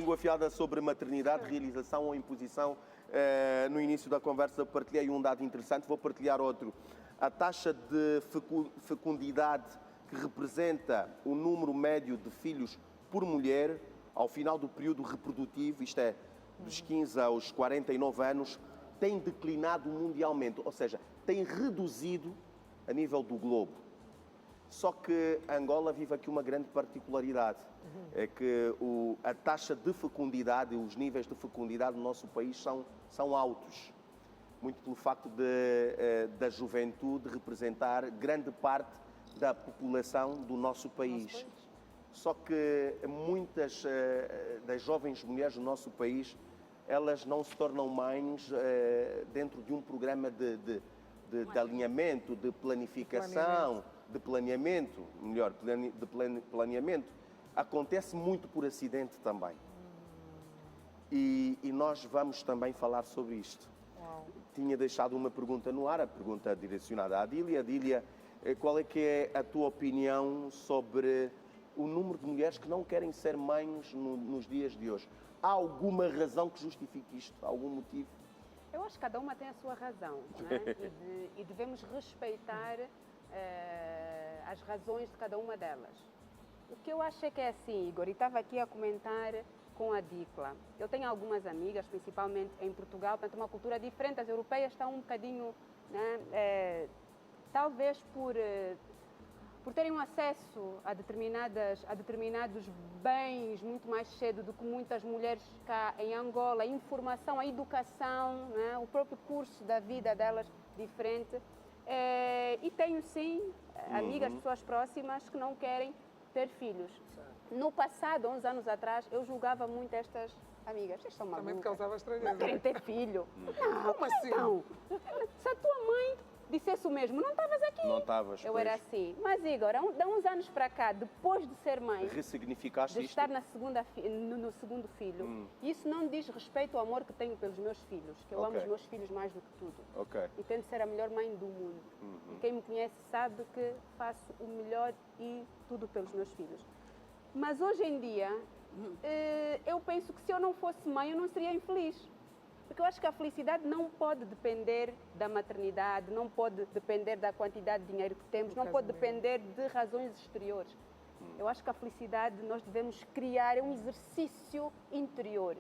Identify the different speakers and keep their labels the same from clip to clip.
Speaker 1: Língua afiada sobre maternidade, realização ou imposição. No início da conversa partilhei um dado interessante, vou partilhar outro. A taxa de fecundidade que representa o número médio de filhos por mulher ao final do período reprodutivo, isto é, dos 15 aos 49 anos, tem declinado mundialmente, ou seja, tem reduzido a nível do globo. Só que Angola vive aqui uma grande particularidade, é que a taxa de fecundidade e os níveis de fecundidade no nosso país são altos, muito pelo facto da juventude representar grande parte da população do nosso país. Só que muitas das jovens mulheres do nosso país, elas não se tornam mães dentro de um programa de alinhamento, de planificação, de planeamento, melhor, de planeamento. Acontece muito por acidente também. E nós vamos também falar sobre isto.
Speaker 2: Uau.
Speaker 1: Tinha deixado uma pergunta no ar, a pergunta direcionada à Adília. Adília, qual é que é a tua opinião sobre o número de mulheres que não querem ser mães nos dias de hoje? Há alguma razão que justifique isto? Algum motivo?
Speaker 3: Eu acho que cada uma tem a sua razão, não é? E devemos respeitar as razões de cada uma delas. O que eu acho é que é assim, Igor, e estava aqui a comentar com a Dicla. Eu tenho algumas amigas, principalmente em Portugal, portanto, uma cultura diferente. As europeias estão um bocadinho, né, talvez por terem um acesso a determinados bens muito mais cedo do que muitas mulheres cá em Angola, a informação, a educação, né, o próprio curso da vida delas diferente. E tenho sim amigas, pessoas próximas que não querem ter filhos. No passado, 11 anos atrás, eu julgava muito estas amigas. Estas são malucas.
Speaker 2: Também te causava estranheza.
Speaker 3: Não querem ter filho. Não,
Speaker 2: como assim?
Speaker 3: Não. Se a tua mãe dissesse o mesmo, não estavas aqui.
Speaker 1: Não estavas.
Speaker 3: Eu era assim. Mas, Igor, de uns anos para cá, depois de ser mãe,
Speaker 1: ressignificaste
Speaker 3: de
Speaker 1: isto?
Speaker 3: estar no segundo filho, isso não diz respeito ao amor que tenho pelos meus filhos, que eu amo os meus filhos mais do que tudo.
Speaker 1: Ok.
Speaker 3: E tento ser a melhor mãe do mundo. E quem me conhece sabe que faço o melhor e tudo pelos meus filhos. Mas hoje em dia, eu penso que se eu não fosse mãe, eu não seria infeliz. Porque eu acho que a felicidade não pode depender da maternidade, não pode depender da quantidade de dinheiro que temos, não pode depender de razões exteriores. Eu acho que a felicidade nós devemos criar, é um exercício interior.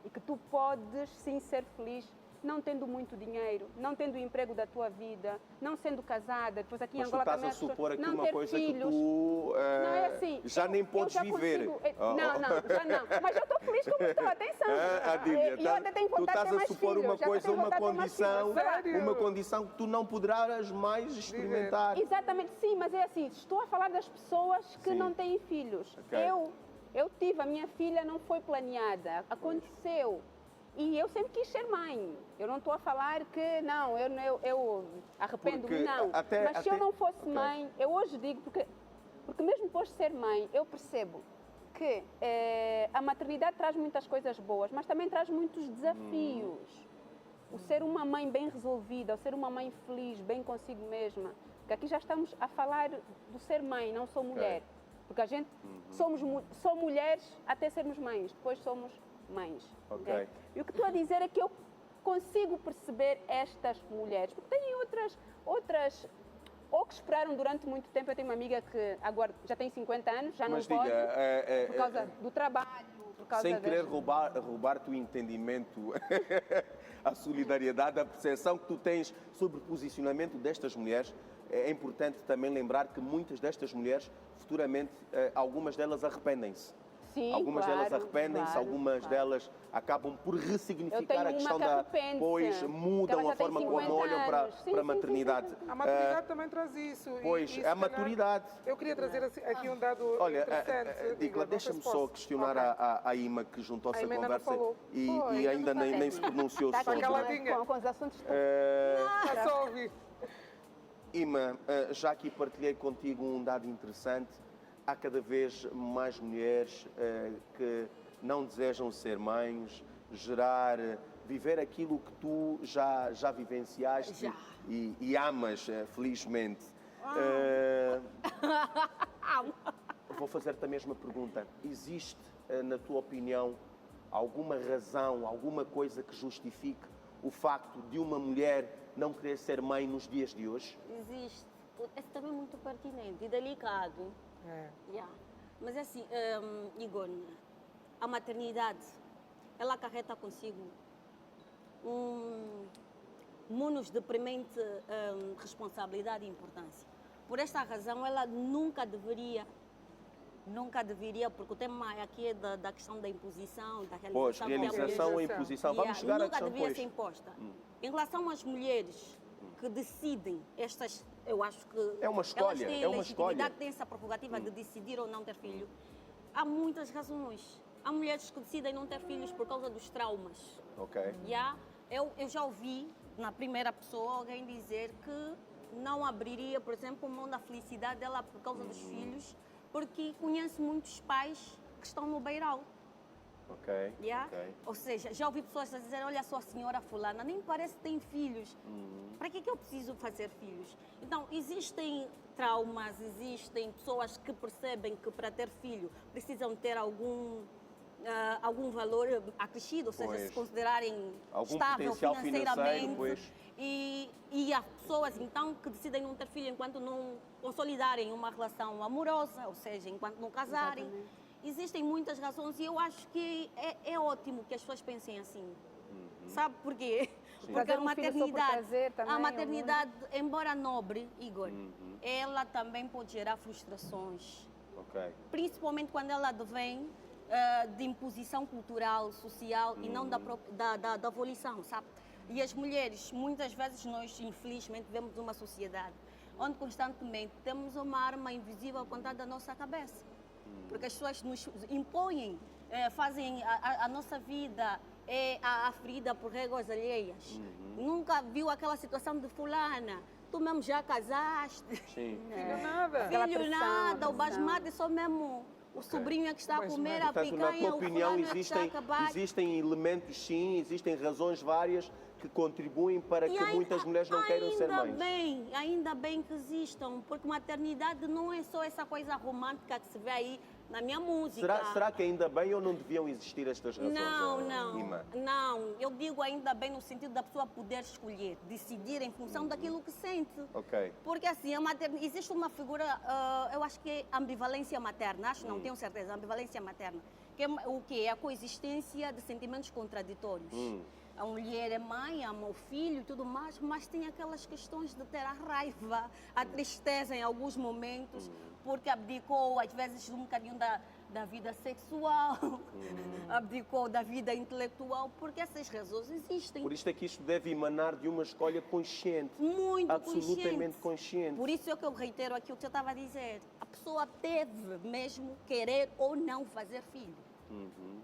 Speaker 3: E que tu podes sim ser feliz não tendo muito dinheiro, não tendo o emprego da tua vida, não sendo casada, depois aqui em
Speaker 1: Mas tu
Speaker 3: Angola
Speaker 1: estás
Speaker 3: também
Speaker 1: a supor aqui
Speaker 3: não
Speaker 1: uma
Speaker 3: ter
Speaker 1: coisa
Speaker 3: filhos.
Speaker 1: que tu
Speaker 3: Não é assim.
Speaker 1: já nem podes
Speaker 3: já
Speaker 1: viver.
Speaker 3: Consigo, não, já não. Mas eu estou feliz como estou, atenção.
Speaker 1: Adília,
Speaker 3: E eu até tenho
Speaker 1: tu
Speaker 3: vontade de
Speaker 1: estás
Speaker 3: ter
Speaker 1: a
Speaker 3: mais
Speaker 1: supor
Speaker 3: filhos,
Speaker 1: uma
Speaker 3: já
Speaker 1: coisa,
Speaker 3: tenho
Speaker 1: uma
Speaker 3: vontade de ter mais
Speaker 1: condição,
Speaker 3: filhos. Sério?
Speaker 1: uma condição que tu não poderás mais experimentar.
Speaker 3: Exatamente, sim, mas é assim, estou a falar das pessoas que
Speaker 1: Sim.
Speaker 3: não têm filhos.
Speaker 1: Ok.
Speaker 3: Eu tive, a minha filha não foi planeada, aconteceu. E eu sempre quis ser mãe. Eu não estou a falar que não, eu arrependo-me, não. Mas se eu não fosse mãe, eu hoje digo, porque mesmo depois de ser mãe, eu percebo que a maternidade traz muitas coisas boas, mas também traz muitos desafios. O ser uma mãe bem resolvida, o ser uma mãe feliz, bem consigo mesma. Porque aqui já estamos a falar do ser mãe, não sou mulher. Porque a gente somos mulheres até sermos mães, depois somos mães. Okay? E o que estou a dizer é que eu consigo perceber estas mulheres, porque têm outras ou que esperaram durante muito tempo. Eu tenho uma amiga que agora já tem 50 anos, já não pode, por causa do trabalho, por causa
Speaker 1: sem querer roubar-te o entendimento, a solidariedade, a percepção que tu tens sobre o posicionamento destas mulheres. É importante também lembrar que muitas destas mulheres, futuramente, algumas delas arrependem-se.
Speaker 3: Sim,
Speaker 1: algumas delas arrependem-se, algumas delas acabam por ressignificar a questão pois mudam a forma como olham para a maternidade.
Speaker 2: Sim. A maturidade também traz isso.
Speaker 1: Pois,
Speaker 2: e
Speaker 1: a maturidade.
Speaker 2: Eu queria trazer aqui um dado interessante.
Speaker 1: Dicla, deixa-me só questionar a Ima, que juntou-se à conversa e ainda nem se pronunciou sobre.
Speaker 3: Com os assuntos.
Speaker 2: Está só a ouvir.
Speaker 1: Ima, já aqui partilhei contigo um dado interessante. Há cada vez mais mulheres que não desejam ser mães, viver aquilo que tu já vivenciaste e amas, felizmente. Vou fazer-te a mesma pergunta. Existe na tua opinião, alguma razão, alguma coisa que justifique o facto de uma mulher não querer ser mãe nos dias de hoje?
Speaker 4: Existe. Esse também é muito pertinente e delicado. Yeah. Mas assim, Igor, a maternidade, ela acarreta consigo um munus deprimente responsabilidade e importância. Por esta razão, ela nunca deveria, porque o tema aqui é da questão da imposição, da realização.
Speaker 1: Pois, realização ou imposição. Vamos chegar à questão,
Speaker 4: nunca deveria ser imposta. Em relação às mulheres que decidem estas, eu acho que
Speaker 1: é uma escolha,
Speaker 4: elas têm
Speaker 1: é uma escolha.
Speaker 4: Têm essa prerrogativa de decidir ou não ter filho. Há muitas razões. Há mulheres que decidem não ter filhos por causa dos traumas.
Speaker 1: Ok.
Speaker 4: Eu já ouvi, na primeira pessoa, alguém dizer que não abriria, por exemplo, mão da felicidade dela por causa dos filhos, porque conhece muitos pais que estão no beiral.
Speaker 1: Ok.
Speaker 4: Ou seja, já ouvi pessoas a dizer, olha só, a senhora fulana, nem parece que tem filhos. Para que eu preciso fazer filhos? Então, existem traumas, existem pessoas que percebem que para ter filho precisam ter algum valor acrescido, ou seja, se considerarem estável financeiramente. E há pessoas, então, que decidem não ter filho enquanto não consolidarem uma relação amorosa, ou seja, enquanto não casarem. Exatamente. Existem muitas razões e eu acho que é ótimo que as pessoas pensem assim. Sabe por quê?
Speaker 3: Sim.
Speaker 4: Porque a maternidade, embora nobre, Igor, ela também pode gerar frustrações. Principalmente quando ela advém de imposição cultural, social e não da volição, sabe? E as mulheres, muitas vezes nós, infelizmente, vivemos numa sociedade onde constantemente temos uma arma invisível apontada à nossa cabeça. Porque as pessoas nos impõem, fazem a nossa vida ferida por réguas alheias. Nunca viu aquela situação de fulana, tu mesmo já casaste.
Speaker 1: Sim.
Speaker 2: Filho nada.
Speaker 4: Filho nada, o basmati só mesmo o sobrinho é que está a comer a picanha,
Speaker 1: na tua opinião,
Speaker 4: o fulano é que está a acabar.
Speaker 1: existem elementos, sim, existem razões várias que contribuem para que muitas mulheres não queiram ser mães.
Speaker 4: Ainda bem que existam, porque maternidade não é só essa coisa romântica que se vê aí na minha música.
Speaker 1: Será que ainda bem ou não deviam existir estas razões?
Speaker 4: Não. Eu digo ainda bem no sentido da pessoa poder escolher, decidir em função daquilo que sente. Porque assim, existe uma figura, eu acho que é ambivalência materna, não tenho certeza, ambivalência materna, que é o quê? É a coexistência de sentimentos contraditórios. A mulher é mãe, ama o filho e tudo mais, mas tem aquelas questões de ter a raiva, a tristeza em alguns momentos, porque abdicou, às vezes, um bocadinho da vida sexual, abdicou da vida intelectual, porque essas razões existem.
Speaker 1: Por isso é que isto deve emanar de uma escolha consciente.
Speaker 4: Muito
Speaker 1: absolutamente consciente.
Speaker 4: Por isso é que eu reitero aquilo que eu estava a dizer. A pessoa deve mesmo querer ou não fazer filho.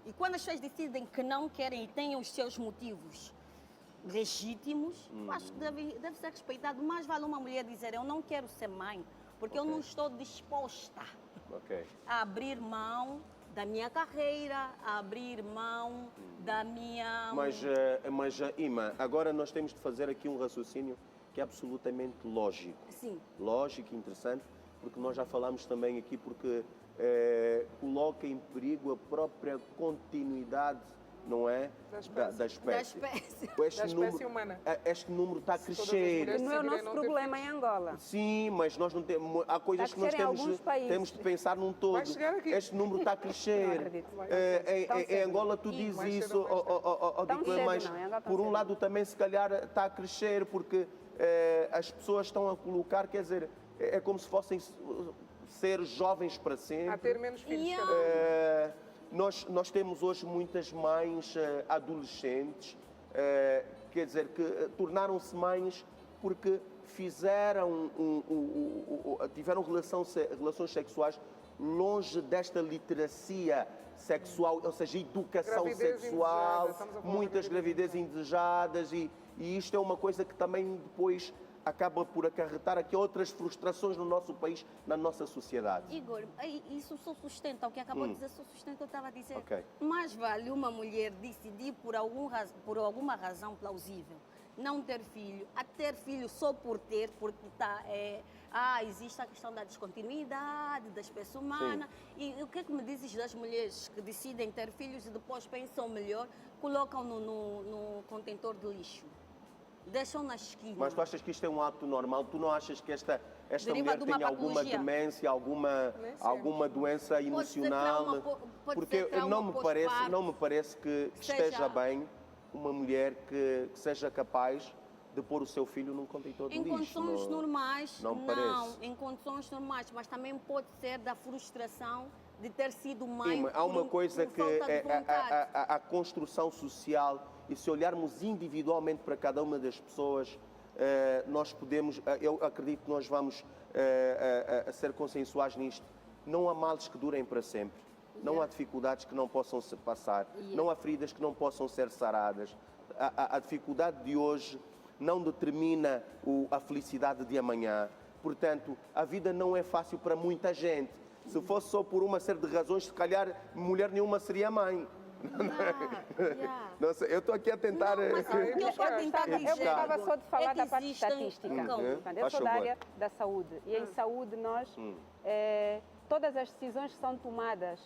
Speaker 4: E quando as pessoas decidem que não querem e têm os seus motivos legítimos, eu acho que deve ser respeitado. Mais vale uma mulher dizer, eu não quero ser mãe, porque eu não estou disposta a abrir mão da minha carreira, a abrir mão da minha...
Speaker 1: Mas, Ima, agora nós temos de fazer aqui um raciocínio que é absolutamente lógico.
Speaker 4: Sim.
Speaker 1: Lógico e interessante, porque nós já falámos também aqui, porque coloca em perigo a própria continuidade, não é? Da espécie.
Speaker 2: Da espécie humana.
Speaker 1: Este número está a crescer.
Speaker 3: Não é o nosso problema em Angola.
Speaker 1: Sim, mas nós não temos, há coisas que nós temos de pensar num todo. Este número está a crescer. Em Angola tu dizes isso, mas por um lado também se calhar está a crescer, porque as pessoas estão a colocar, quer dizer, é como se fossem ser jovens para sempre.
Speaker 2: A ter menos filhos.
Speaker 1: Nós temos hoje muitas mães adolescentes, quer dizer, que tornaram-se mães porque tiveram relações sexuais longe desta literacia sexual, ou seja, educação sexual, muitas gravidezes indesejadas, e isto é uma coisa que também depois acaba por acarretar aqui outras frustrações no nosso país, na nossa sociedade.
Speaker 4: Igor, isso só sustenta, o que acabou de dizer, só sustenta o que eu estava a dizer. Mais vale uma mulher decidir por alguma razão plausível não ter filho, a ter filho só por ter, porque existe a questão da descontinuidade da espécie humana. E o que é que me dizes das mulheres que decidem ter filhos e depois pensam melhor, colocam no contentor de lixo? Deixam na esquina.
Speaker 1: Mas tu achas que isto é um ato normal? Tu não achas que esta mulher tem alguma demência, alguma doença emocional? Porque não me parece que esteja bem uma mulher que seja capaz de pôr o seu filho num contentor de lixo.
Speaker 4: Em condições normais,
Speaker 1: não me parece.
Speaker 4: Em condições normais, mas também pode ser da frustração de ter sido mãe.
Speaker 1: Há uma coisa que a construção social, e se olharmos individualmente para cada uma das pessoas, nós podemos, eu acredito que nós vamos a ser consensuais nisto. Não há males que durem para sempre. Não há dificuldades que não possam se passar. Não há feridas que não possam ser saradas. A dificuldade de hoje não determina a felicidade de amanhã. Portanto, a vida não é fácil para muita gente. Se fosse só por uma série de razões, se calhar mulher nenhuma seria mãe. Não sei, eu estou aqui a tentar...
Speaker 3: Eu gostava só de falar da parte estatística. Eu sou da área da saúde. E em saúde nós... todas as decisões que são tomadas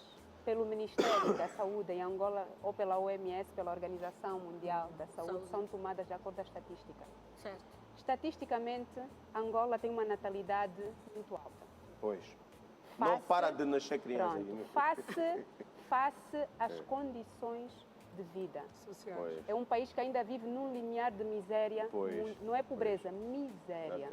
Speaker 3: pelo Ministério da Saúde em Angola ou pela OMS, pela Organização Mundial da Saúde, são tomadas de acordo com a estatística.
Speaker 4: Certo.
Speaker 3: Estatisticamente, Angola tem uma natalidade muito alta.
Speaker 1: Pois. Não para de nascer crianças.
Speaker 3: Face às condições de vida.
Speaker 2: Sociais.
Speaker 3: É um país que ainda vive num limiar de miséria, não é pobreza, miséria,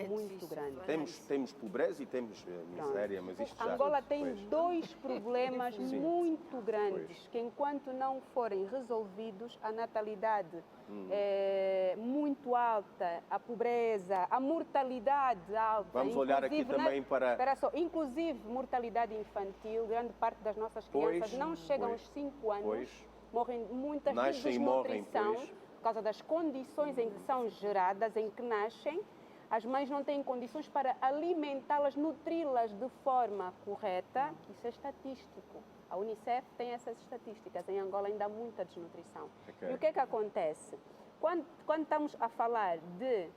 Speaker 3: muito grande.
Speaker 1: Temos pobreza e temos miséria, mas isto já...
Speaker 3: Angola tem dois problemas muito grandes, que enquanto não forem resolvidos, a natalidade é muito alta, a pobreza, a mortalidade alta.
Speaker 1: Vamos olhar aqui também para...
Speaker 3: Espera só, inclusive mortalidade infantil, grande parte das nossas crianças não chegam aos 5 anos. Morrem muitas vezes de desnutrição por causa das condições em que são geradas, em que nascem. As mães não têm condições para alimentá-las, nutri-las de forma correta. Isso é estatístico. A Unicef tem essas estatísticas. Em Angola ainda há muita desnutrição. E o que é que acontece? Quando estamos a falar de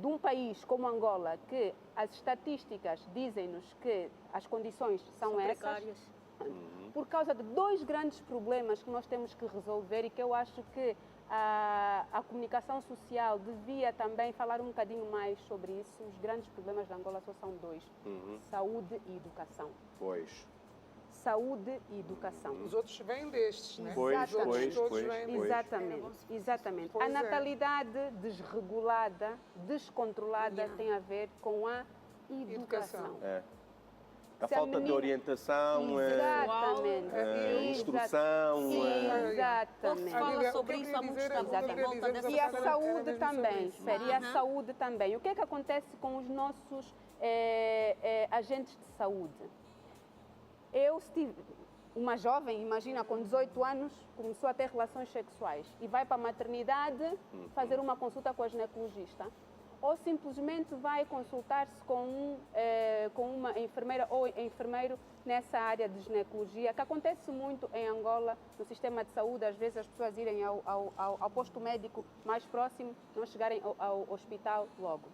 Speaker 3: um país como Angola, que as estatísticas dizem-nos que as condições são essas... Precárias. Por causa de dois grandes problemas que nós temos que resolver e que eu acho que a comunicação social devia também falar um bocadinho mais sobre isso. Os grandes problemas da Angola só são dois: saúde e educação. Saúde e educação.
Speaker 2: Os outros vêm destes, né?
Speaker 3: Exatamente. A natalidade desregulada, descontrolada, tem a ver com a educação.
Speaker 1: A falta de orientação, instrução.
Speaker 4: Exatamente. Fala sobre isso há muito tempo.
Speaker 3: E a saúde também. E a saúde também. O que é que acontece com os nossos agentes de saúde? Eu estive... Uma jovem, imagina, com 18 anos, começou a ter relações sexuais e vai para a maternidade fazer uma consulta com a ginecologista. Ou simplesmente vai consultar-se com uma enfermeira ou enfermeiro nessa área de ginecologia, que acontece muito em Angola, no sistema de saúde. Às vezes as pessoas irem ao posto médico mais próximo, não chegarem ao hospital logo.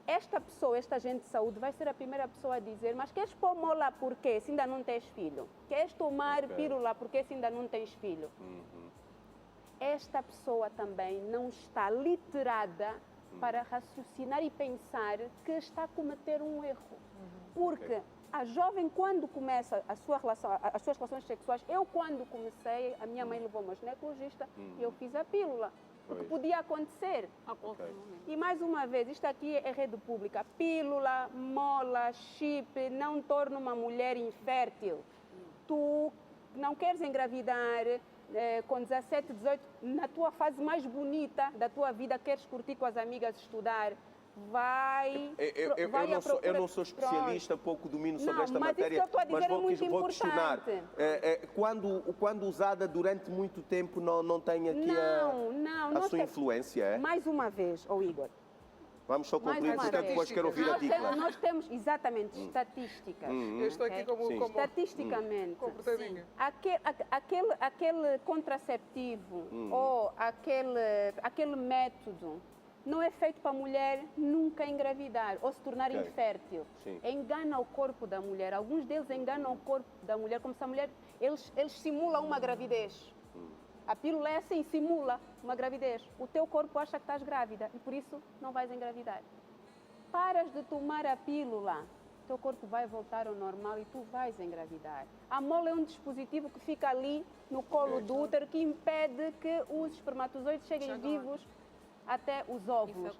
Speaker 3: Esta pessoa, este agente de saúde, vai ser a primeira pessoa a dizer: mas queres pôr mola porquê se ainda não tens filho? Queres tomar pílula porquê se ainda não tens filho? Esta pessoa também não está literada para raciocinar e pensar que está a cometer um erro. Porque a jovem, quando começa as suas relações sexuais, eu quando comecei, a minha mãe levou-me ao ginecologista e eu fiz a pílula. Porque podia acontecer. E mais uma vez, isto aqui é rede pública. Pílula, mola, chip, não torna uma mulher infértil. Tu não queres engravidar com 17, 18, na tua fase mais bonita da tua vida, queres curtir com as amigas, estudar,
Speaker 1: eu não sou especialista, pouco domino sobre esta matéria,
Speaker 3: mas vou
Speaker 1: questionar. Quando usada durante muito tempo, não tem aqui a sua influência?
Speaker 3: Mais uma vez, Igor.
Speaker 1: Vamos só concluir, porque depois quero ouvir a Dicla.
Speaker 3: Nós temos, exatamente, estatísticas.
Speaker 2: Eu estou aqui como
Speaker 3: estatisticamente, aquele contraceptivo ou aquele método não é feito para a mulher nunca engravidar ou se tornar infértil.
Speaker 1: Sim.
Speaker 3: Engana o corpo da mulher. Alguns deles enganam o corpo da mulher como se a mulher... Eles simulam uma gravidez. A pílula é assim, simula uma gravidez. O teu corpo acha que estás grávida e por isso não vais engravidar. Paras de tomar a pílula, o teu corpo vai voltar ao normal e tu vais engravidar. A mola é um dispositivo que fica ali no colo do útero que impede que os espermatozoides cheguem vivos até os óvulos.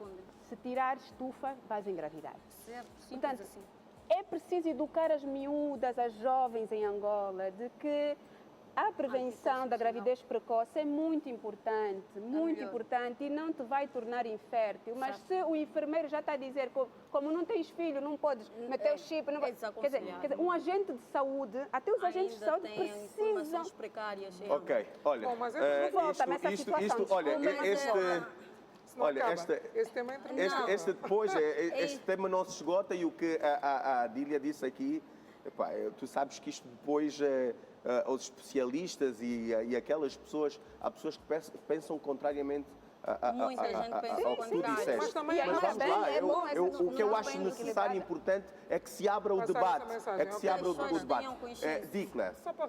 Speaker 3: Se tirares estufa, vais engravidar.
Speaker 4: Certo,
Speaker 3: portanto,
Speaker 4: assim.
Speaker 3: é preciso educar as miúdas, as jovens em Angola, de que a prevenção da gravidez precoce é muito importante e não te vai tornar infértil. Mas se o enfermeiro já está a dizer que, como não tens filho, não podes meter o chip, não quer dizer, um agente de saúde, até os agentes de saúde precisam...
Speaker 4: precárias.
Speaker 1: Ok, olha,
Speaker 2: bom, mas esse tema é
Speaker 1: este tema não se esgota e o que a Adília disse aqui, epá, tu sabes que isto depois... os especialistas e aquelas pessoas, há pessoas que pensam contrariamente ao que tu disseste.
Speaker 2: Mas vamos
Speaker 1: lá, o que eu acho necessário e importante é que se abra o debate. É que se abra o debate. Dicla.
Speaker 2: Só para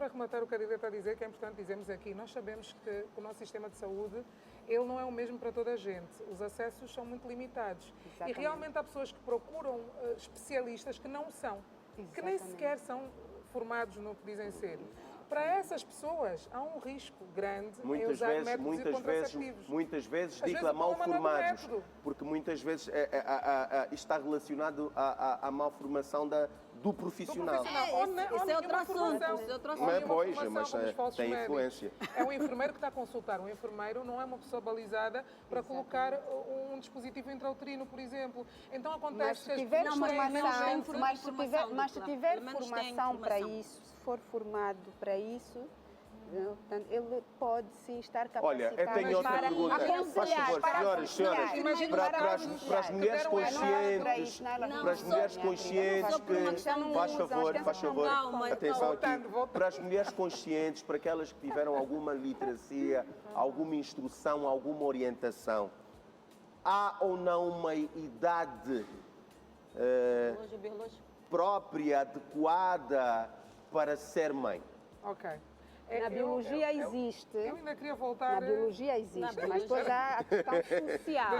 Speaker 2: arrematar o que a Adília está a dizer, que é importante dizermos aqui, nós sabemos que o nosso sistema de saúde, ele não é o mesmo para toda a gente. Os acessos são muito limitados. Exatamente. E realmente há pessoas que procuram especialistas que não são, que nem sequer são formados no que dizem ser. Para essas pessoas há um risco grande em usar métodos contraceptivos.
Speaker 1: Muitas vezes digo mal formados, porque muitas vezes isto está relacionado à malformação do profissional.
Speaker 4: Esse é outro assunto.
Speaker 1: Mas tem influência.
Speaker 2: É um enfermeiro que está a consultar. Um enfermeiro não é uma pessoa balizada para colocar um dispositivo intrauterino, por exemplo. Então acontece que as pessoas
Speaker 3: mas se tiver formação para isso, se for formado para isso, portanto, ele pode sim estar capacitado.
Speaker 1: Olha, eu tenho outra pergunta. Faz favor, senhoras, para as mulheres conscientes, faz favor, atenção aqui, para as mulheres conscientes, para aquelas que tiveram alguma literacia, alguma instrução, alguma orientação, há ou não uma idade própria, adequada para ser mãe?
Speaker 2: Ok.
Speaker 3: Na biologia existe.
Speaker 2: Eu ainda queria voltar...
Speaker 3: Na biologia existe, mas depois há a questão social.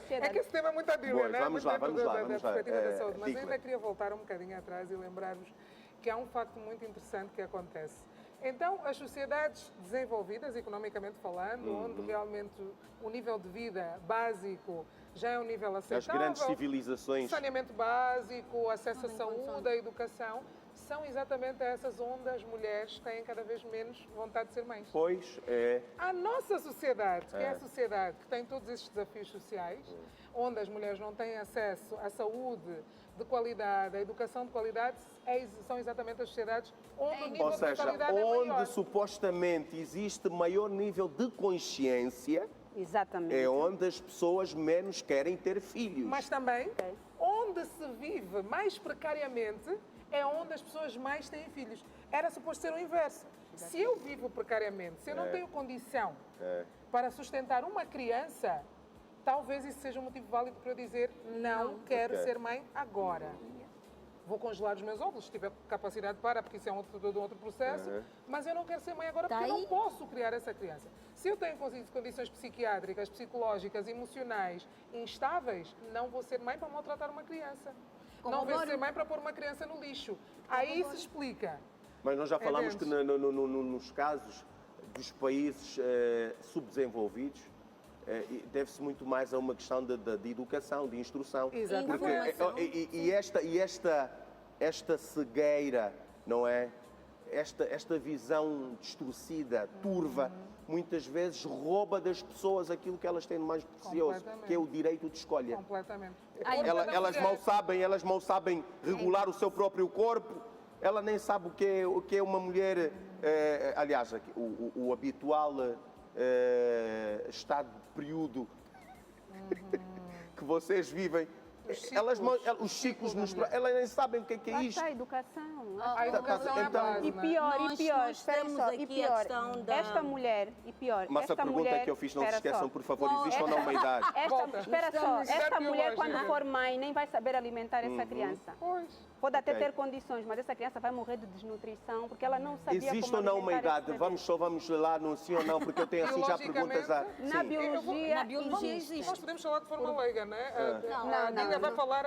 Speaker 2: É que esse tema é muito Adília, né?
Speaker 1: Vamos lá.
Speaker 2: Da perspectiva da saúde. Mas eu ainda queria voltar um bocadinho atrás e lembrar-vos que há um facto muito interessante que acontece. Então, as sociedades desenvolvidas, economicamente falando, onde realmente o nível de vida básico já é um nível aceitável...
Speaker 1: As grandes civilizações...
Speaker 2: Saneamento básico, acesso à saúde, à educação... São exatamente essas onde as mulheres têm cada vez menos vontade de ser mães.
Speaker 1: Pois é.
Speaker 2: A nossa sociedade, que é a sociedade que tem todos estes desafios sociais, onde as mulheres não têm acesso à saúde de qualidade, à educação de qualidade, são exatamente as sociedades onde o nível de natalidade é maior.
Speaker 1: Onde supostamente existe maior nível de consciência,
Speaker 3: exatamente,
Speaker 1: é onde as pessoas menos querem ter filhos.
Speaker 2: Mas também, onde se vive mais precariamente, é onde as pessoas mais têm filhos. Era suposto ser o inverso. Se eu vivo precariamente, se eu não tenho condição para sustentar uma criança, talvez isso seja um motivo válido para eu dizer não quero ser mãe agora. Vou congelar os meus óvulos, se tiver capacidade para, porque isso é todo outro processo, mas eu não quero ser mãe agora porque eu não posso criar essa criança. Se eu tenho condições psiquiátricas, psicológicas, emocionais instáveis, não vou ser mãe para maltratar uma criança. Não vou ser mãe para pôr uma criança no lixo. Aí se explica.
Speaker 1: Mas nós já falámos que nos casos dos países subdesenvolvidos, deve-se muito mais a uma questão de educação, de instrução.
Speaker 2: Exatamente.
Speaker 1: E esta cegueira, não é? Esta visão distorcida, turva, muitas vezes rouba das pessoas aquilo que elas têm de mais precioso, que é o direito de escolha.
Speaker 2: Completamente.
Speaker 1: Elas mal sabem regular o seu próprio corpo, ela nem sabe o que é uma mulher, aliás, o habitual estado de período que vocês vivem. Os ciclos, elas nem sabem o que é isto.
Speaker 3: A educação. não.
Speaker 2: A educação é a base.
Speaker 3: E pior,
Speaker 4: Nós
Speaker 3: espera
Speaker 4: temos
Speaker 3: só,
Speaker 4: aqui
Speaker 3: e
Speaker 4: a
Speaker 3: pior,
Speaker 4: questão da...
Speaker 3: esta mulher, e pior,
Speaker 1: Mas a
Speaker 3: esta
Speaker 1: pergunta
Speaker 3: mulher,
Speaker 1: que eu fiz, não se
Speaker 3: espera
Speaker 1: esqueçam,
Speaker 3: só.
Speaker 1: por favor, existe ou não uma idade?
Speaker 3: Espera só, esta
Speaker 2: Estamos-
Speaker 3: mulher quando
Speaker 2: biológica.
Speaker 3: for mãe nem vai saber alimentar essa criança.
Speaker 2: Pois.
Speaker 3: Pode até
Speaker 1: Ok.
Speaker 3: ter condições, mas essa criança vai morrer de desnutrição porque ela não sabia
Speaker 1: Existe
Speaker 3: como
Speaker 1: ou não uma
Speaker 3: alimentar
Speaker 1: idade?
Speaker 3: esse bebê.
Speaker 1: Vamos lá no sim ou não, porque eu tenho assim já perguntas a...
Speaker 3: Na
Speaker 1: Sim.
Speaker 3: biologia,
Speaker 4: Na biologia
Speaker 3: existe.
Speaker 4: existe.
Speaker 2: Nós podemos falar de forma leiga, né?
Speaker 4: Não,
Speaker 2: A
Speaker 3: não,
Speaker 2: Dília vai
Speaker 3: não.
Speaker 2: falar,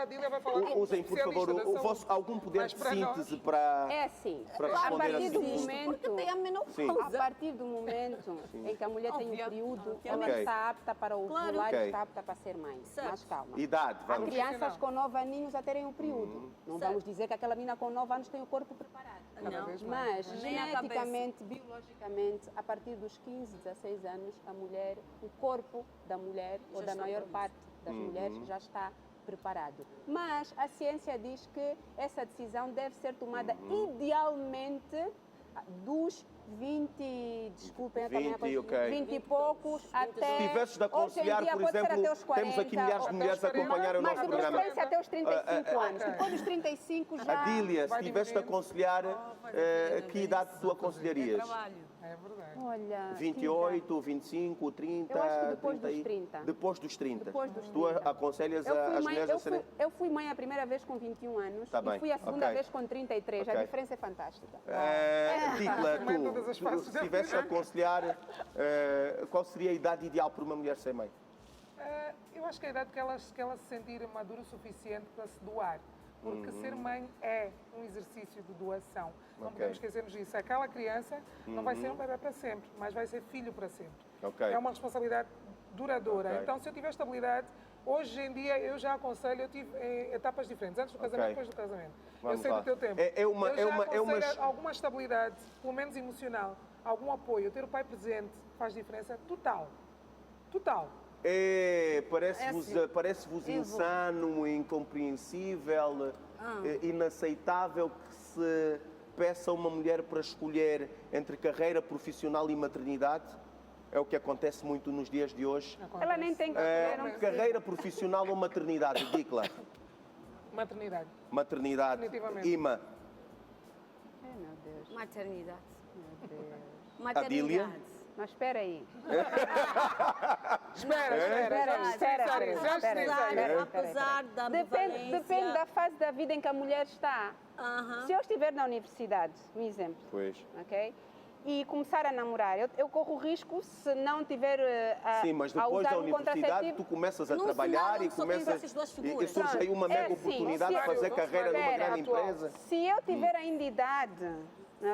Speaker 1: Usem, por favor,
Speaker 2: especialista da saúde.
Speaker 1: algum poder
Speaker 2: Mas
Speaker 1: de
Speaker 2: para nós-
Speaker 1: síntese para...
Speaker 3: É assim,
Speaker 1: Para
Speaker 3: a
Speaker 1: responder
Speaker 3: partir
Speaker 1: assim.
Speaker 3: do
Speaker 1: Existe,
Speaker 3: momento,
Speaker 4: Porque tem a
Speaker 1: Sim.
Speaker 4: menopausa.
Speaker 3: a partir do momento em que a mulher tem o período, ela
Speaker 1: Ok.
Speaker 3: está apta para ovular
Speaker 4: Claro.
Speaker 3: e
Speaker 1: Ok.
Speaker 3: está apta para ser mãe.
Speaker 4: Certo.
Speaker 3: Mas calma.
Speaker 1: Idade,
Speaker 3: Há
Speaker 1: vamos.
Speaker 3: crianças com 9 aninhos a terem o período. Não
Speaker 4: Certo.
Speaker 3: vamos dizer que aquela menina com 9 anos tem o corpo preparado.
Speaker 2: Cada vez
Speaker 3: Mas,
Speaker 4: Nem a
Speaker 3: geneticamente, biologicamente, a partir dos 15, 16 anos, o corpo da mulher, ou da
Speaker 4: está
Speaker 3: maior
Speaker 4: pronto.
Speaker 3: parte das mulheres, já está preparado. Mas a ciência diz que essa decisão deve ser tomada idealmente dos 20, desculpem, eu também
Speaker 1: 20, ok.
Speaker 3: 20 e poucos até...
Speaker 1: Se tivesses de
Speaker 3: hoje em
Speaker 1: aconselhar,
Speaker 3: dia
Speaker 1: por
Speaker 3: pode ser
Speaker 1: exemplo,
Speaker 3: até os 40,
Speaker 1: temos aqui milhares de mulheres a acompanhar o
Speaker 3: mas
Speaker 1: nosso
Speaker 3: de
Speaker 1: programa.
Speaker 3: preferência até os 35 anos.
Speaker 2: ok.
Speaker 3: Depois dos 35 já...
Speaker 1: Adília, se
Speaker 2: Vai
Speaker 1: tivesses de
Speaker 2: diminuindo.
Speaker 1: aconselhar, que idade tu aconselharias?
Speaker 2: É verdade.
Speaker 3: Olha,
Speaker 1: 28, 25, 30?
Speaker 3: Eu acho que depois dos
Speaker 1: 30
Speaker 3: 30.
Speaker 1: Depois dos 30.
Speaker 3: Depois dos
Speaker 1: Tu
Speaker 3: 30.
Speaker 1: aconselhas
Speaker 3: Eu fui,
Speaker 1: as
Speaker 3: mãe,
Speaker 1: mulheres a serem...
Speaker 3: eu fui mãe a primeira vez com 21 anos
Speaker 1: Tá bem,
Speaker 3: e fui a segunda
Speaker 1: ok.
Speaker 3: vez com 33.
Speaker 1: Ok.
Speaker 3: A diferença é fantástica.
Speaker 1: Dicla,
Speaker 2: Mãe todas as
Speaker 1: tu,
Speaker 2: fases
Speaker 1: se
Speaker 2: da
Speaker 1: tivesses de
Speaker 2: vida.
Speaker 1: aconselhar, qual seria a idade ideal para uma mulher ser mãe?
Speaker 2: Eu acho que a idade que ela se sentir madura o suficiente para se doar. Porque ser mãe é um exercício de doação. Não
Speaker 1: Ok.
Speaker 2: podemos esquecermos disso. Aquela criança não vai ser um bebê para sempre, mas vai ser filho para sempre.
Speaker 1: Ok.
Speaker 2: É uma responsabilidade duradoura.
Speaker 1: Ok.
Speaker 2: Então, se eu tiver estabilidade, hoje em dia eu já aconselho, eu tive etapas diferentes, antes do casamento e depois do casamento.
Speaker 1: Vamos
Speaker 2: eu sei
Speaker 1: lá.
Speaker 2: do teu tempo. Eu já aconselho alguma estabilidade, pelo menos emocional, algum apoio. Ter o pai presente faz diferença total. Total.
Speaker 1: Parece-vos insano, incompreensível, inaceitável que se peça a uma mulher para escolher entre carreira profissional e maternidade? É o que acontece muito nos dias de hoje.
Speaker 3: Ela nem tem que escolher, não precisa.
Speaker 1: Carreira profissional ou maternidade? Dicla.
Speaker 2: Maternidade.
Speaker 1: Maternidade.
Speaker 2: Definitivamente.
Speaker 1: Ima.
Speaker 3: Ai, meu Deus,
Speaker 4: Maternidade.
Speaker 3: meu Deus.
Speaker 4: Maternidade.
Speaker 3: Mas espera aí.
Speaker 4: Apesar da
Speaker 3: Depende da fase da vida em que a mulher está. Se eu estiver na universidade, um exemplo,
Speaker 1: Pois.
Speaker 3: ok? E começar a namorar, eu corro risco se não tiver
Speaker 1: Sim, mas
Speaker 3: a
Speaker 1: depois
Speaker 3: usar
Speaker 1: da
Speaker 3: um
Speaker 1: universidade
Speaker 3: contraceptivo.
Speaker 1: tu começas a
Speaker 4: No
Speaker 1: trabalhar
Speaker 4: cenário
Speaker 1: e
Speaker 4: só tens
Speaker 1: começas
Speaker 4: essas duas
Speaker 1: e
Speaker 4: figuras.
Speaker 1: surge aí uma mega
Speaker 3: sim,
Speaker 1: oportunidade de
Speaker 3: se-
Speaker 1: fazer carreira numa
Speaker 3: Espera,
Speaker 1: grande empresa.
Speaker 3: Se eu tiver ainda idade,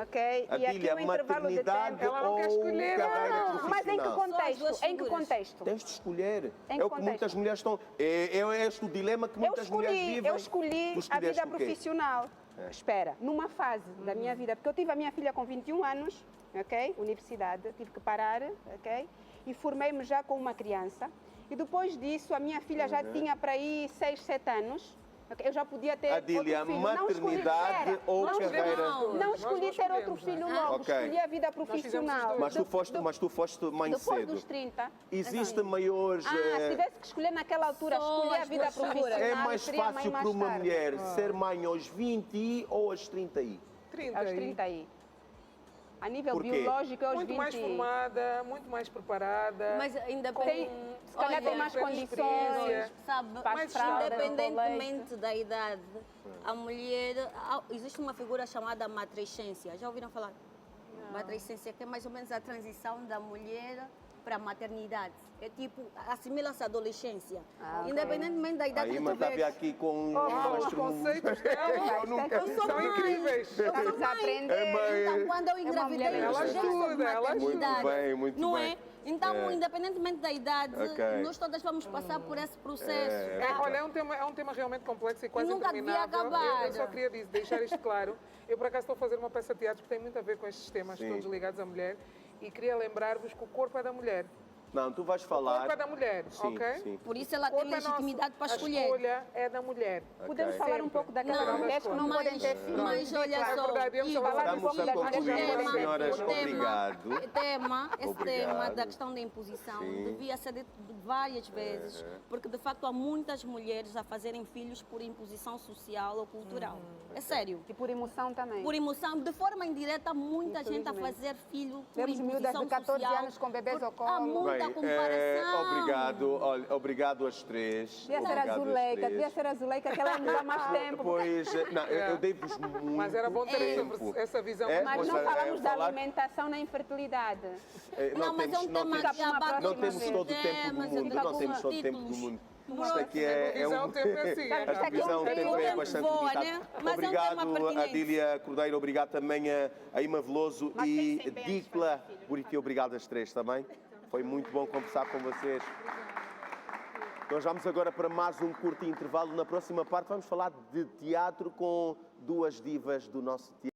Speaker 3: ok? E aqui
Speaker 1: Adília,
Speaker 3: o intervalo de
Speaker 1: maternidade
Speaker 3: tempo...
Speaker 2: ela não quer
Speaker 1: ou
Speaker 2: escolher,
Speaker 1: carreira
Speaker 3: Não, mas em que
Speaker 1: profissional?
Speaker 4: Só as
Speaker 3: contexto?
Speaker 4: duas
Speaker 3: Em que
Speaker 4: figuras.
Speaker 3: contexto?
Speaker 1: Tens de escolher.
Speaker 3: Em
Speaker 1: É o que
Speaker 3: contexto.
Speaker 1: muitas mulheres estão. É este o dilema que muitas mulheres vivem.
Speaker 3: Eu escolhi
Speaker 1: Tu
Speaker 3: a
Speaker 1: escolheste
Speaker 3: vida
Speaker 1: o quê?
Speaker 3: profissional. Espera, numa fase da minha vida, porque eu tive a minha filha com 21 anos, ok? Universidade, tive que parar, ok? E formei-me já com uma criança. E depois disso, a minha filha já tinha para aí 6, 7 anos. Ok? Eu já podia ter
Speaker 1: Adília,
Speaker 3: outro filho. Não escolhi-
Speaker 1: maternidade
Speaker 3: espera,
Speaker 1: ou
Speaker 3: não
Speaker 1: carreira?
Speaker 3: escolhi- Não escolhi ter outro
Speaker 2: escolhemos,
Speaker 3: filho
Speaker 2: né?
Speaker 3: logo,
Speaker 1: Ok.
Speaker 3: escolhi a vida
Speaker 2: fizemos
Speaker 3: profissional.
Speaker 2: os dois.
Speaker 1: Mas tu foste mãe
Speaker 3: Depois
Speaker 1: cedo.
Speaker 3: dos 30.
Speaker 1: Existe maiores.
Speaker 3: Se tivesse que escolher naquela altura,
Speaker 4: Só
Speaker 3: escolher a
Speaker 4: as
Speaker 3: vida
Speaker 4: duas figuras.
Speaker 3: profissional.
Speaker 1: É mais
Speaker 3: seria mãe
Speaker 1: fácil
Speaker 3: mais
Speaker 1: para uma
Speaker 3: tarde.
Speaker 1: mulher ser mãe aos 20 ou aos 30 aí?
Speaker 2: 30
Speaker 3: Aos
Speaker 2: aí.
Speaker 3: 30 aí. A nível
Speaker 1: Por quê?
Speaker 3: biológico, é aos
Speaker 2: Muito
Speaker 3: 20.
Speaker 2: mais formada, muito mais preparada.
Speaker 4: Mas ainda
Speaker 3: Tem- se calhar tem mais
Speaker 2: tem
Speaker 3: condições.
Speaker 2: experiência.
Speaker 4: Sabe,
Speaker 3: Faz
Speaker 4: mas
Speaker 3: fralda,
Speaker 4: independentemente da idade, a mulher, existe uma figura chamada matrescência. Já ouviram falar? Matrescência, que é mais ou menos a transição da mulher para a maternidade. É tipo, assimila-se à adolescência.
Speaker 3: ok.
Speaker 4: Independentemente da idade
Speaker 1: Aí
Speaker 4: que tu
Speaker 1: mandava
Speaker 4: vês.
Speaker 1: aqui com
Speaker 2: Os conceitos dela
Speaker 1: Eu nunca.
Speaker 2: são incríveis.
Speaker 4: Eu sou
Speaker 3: Vamos
Speaker 4: mãe.
Speaker 3: aprender.
Speaker 4: Então, quando eu
Speaker 3: mulher
Speaker 4: engravidei, eu
Speaker 2: Ela
Speaker 4: já soube
Speaker 2: estuda, ela
Speaker 4: maternidade.
Speaker 1: Muito bem, muito
Speaker 4: não
Speaker 1: bem.
Speaker 4: é? Então, independentemente da idade,
Speaker 1: Ok.
Speaker 4: nós todas vamos passar por esse processo. tá?
Speaker 2: Olha, é um tema realmente complexo e quase
Speaker 4: Nunca devia
Speaker 2: interminável.
Speaker 4: acabar.
Speaker 2: Eu só queria deixar isto claro. Eu, por acaso, estou a fazer uma peça de teatro que tem muito a ver com estes temas
Speaker 1: Sim.
Speaker 2: todos ligados à mulher e queria lembrar-vos que o corpo é da mulher.
Speaker 1: Não, tu vais falar...
Speaker 2: O corpo é da mulher,
Speaker 1: sim,
Speaker 2: ok?
Speaker 1: Sim.
Speaker 4: Por isso ela tem legitimidade para escolher.
Speaker 2: A escolha é da mulher.
Speaker 3: Podemos falar um pouco daquelas mulheres que não podem ter filhos.
Speaker 4: Mas olha só,
Speaker 1: Estamos a concluir, senhoras, obrigado.
Speaker 4: Esse tema da questão da imposição devia ser dito várias vezes, porque de facto há muitas mulheres a fazerem filhos por imposição social ou cultural. É sério.
Speaker 3: E por emoção também.
Speaker 4: Por emoção, de forma indireta, há muita gente a fazer filho por
Speaker 3: Temos miúdas
Speaker 4: imposição
Speaker 3: de 14
Speaker 4: social.
Speaker 3: anos com bebês ao colo.
Speaker 4: Há muita comparação.
Speaker 1: Obrigado, olha, obrigado às três.
Speaker 3: Devia ser a Zuleika, que ela nos dá mais tempo.
Speaker 1: Pois, não, eu dei-vos muito
Speaker 2: Mas era bom ter essa visão.
Speaker 3: Mas não falamos da alimentação na infertilidade.
Speaker 4: Não, mas é um tema que abate
Speaker 1: não temos todo o tempo do mundo, não temos todo o tempo do mundo. Isto aqui é um... A visão do tempo é bastante limitada. Obrigado, Adília Cordeiro, obrigado também a Ima Veloso e Dicla Buriti, obrigado às três também. Foi muito bom conversar com vocês. Nós vamos agora para mais um curto intervalo. Na próxima parte vamos falar de teatro com duas divas do nosso teatro.